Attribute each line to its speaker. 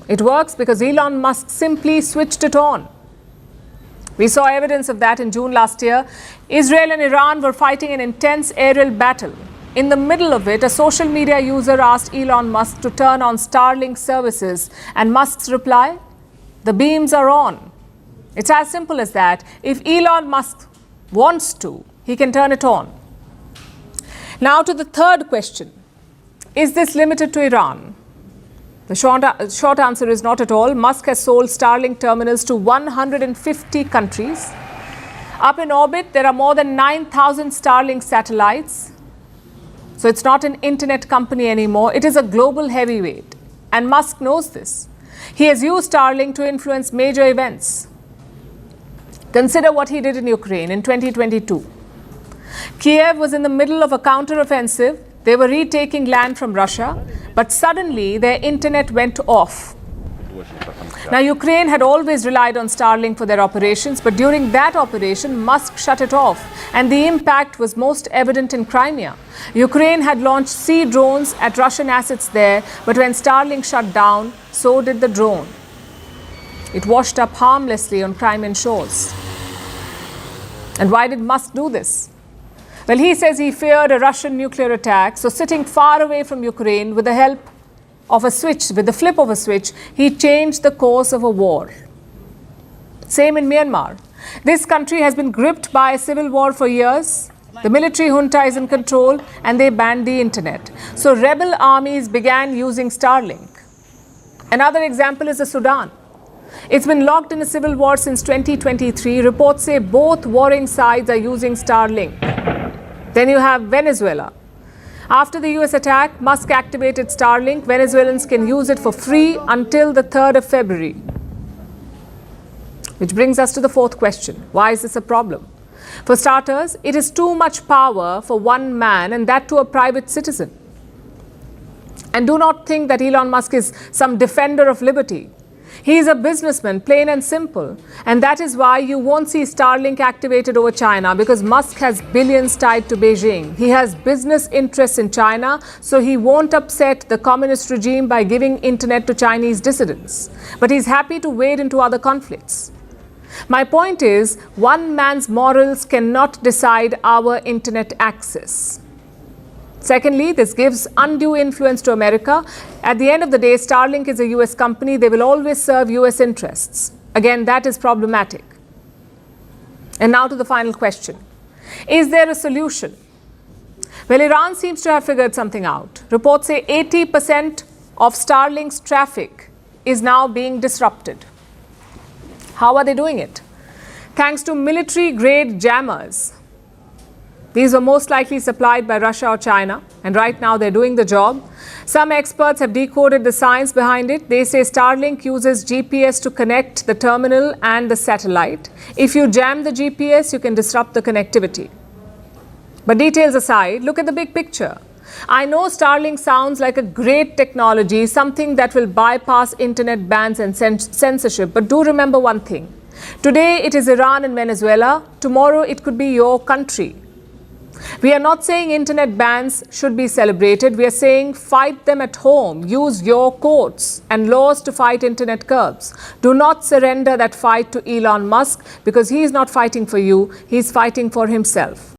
Speaker 1: It works because Elon Musk simply switched it on. We saw evidence of that in June last year. Israel and Iran were fighting an intense aerial battle. In the middle of it, a social media user asked Elon Musk to turn on Starlink services, and Musk's reply, "The beams are on." It's as simple as that. If Elon Musk wants to, he can turn it on. Now to the third question. Is this limited to Iran? The short answer is not at all. Musk has sold Starlink terminals to 150 countries. Up in orbit, there are more than 9,000 Starlink satellites. So it's not an internet company anymore. It is a global heavyweight. And Musk knows this. He has used Starlink to influence major events. Consider what he did in Ukraine in 2022. Kiev was in the middle of a counteroffensive. They were retaking land from Russia, but suddenly their internet went off. Now, Ukraine had always relied on Starlink for their operations, but during that operation, Musk shut it off, and the impact was most evident in Crimea. Ukraine had launched sea drones at Russian assets there, but when Starlink shut down, so did the drone. It washed up harmlessly on Crimean shores. And why did Musk do this? Well, he says he feared a Russian nuclear attack, so sitting far away from Ukraine with the help of a switch, with the flip of a switch, he changed the course of a war. Same in Myanmar. This country has been gripped by a civil war for years. The military junta is in control and they banned the internet. So rebel armies began using Starlink. Another example is the Sudan. It's been locked in a civil war since 2023. Reports say both warring sides are using Starlink. Then you have Venezuela. After the US attack, Musk activated Starlink. Venezuelans can use it for free until the 3rd of February. Which brings us to the fourth question. Why is this a problem? For starters, it is too much power for one man, and that to a private citizen. And do not think that Elon Musk is some defender of liberty. He is a businessman, plain and simple. And that is why you won't see Starlink activated over China, because Musk has billions tied to Beijing. He has business interests in China, so he won't upset the communist regime by giving internet to Chinese dissidents. But he's happy to wade into other conflicts. My point is, one man's morals cannot decide our internet access. Secondly, this gives undue influence to America. At the end of the day, Starlink is a US company. They will always serve US interests. Again, that is problematic. And now to the final question. Is there a solution? Well, Iran seems to have figured something out. Reports say 80% of Starlink's traffic is now being disrupted. How are they doing it? Thanks to military-grade jammers. These were most likely supplied by Russia or China, and right now they're doing the job. Some experts have decoded the science behind it. They say Starlink uses GPS to connect the terminal and the satellite. If you jam the GPS, you can disrupt the connectivity. But details aside, look at the big picture. I know Starlink sounds like a great technology, something that will bypass internet bans and censorship, but do remember one thing. Today it is Iran and Venezuela. Tomorrow it could be your country. We are not saying internet bans should be celebrated. We are saying fight them at home. Use your courts and laws to fight internet curbs. Do not surrender that fight to Elon Musk, because he is not fighting for you. He is fighting for himself.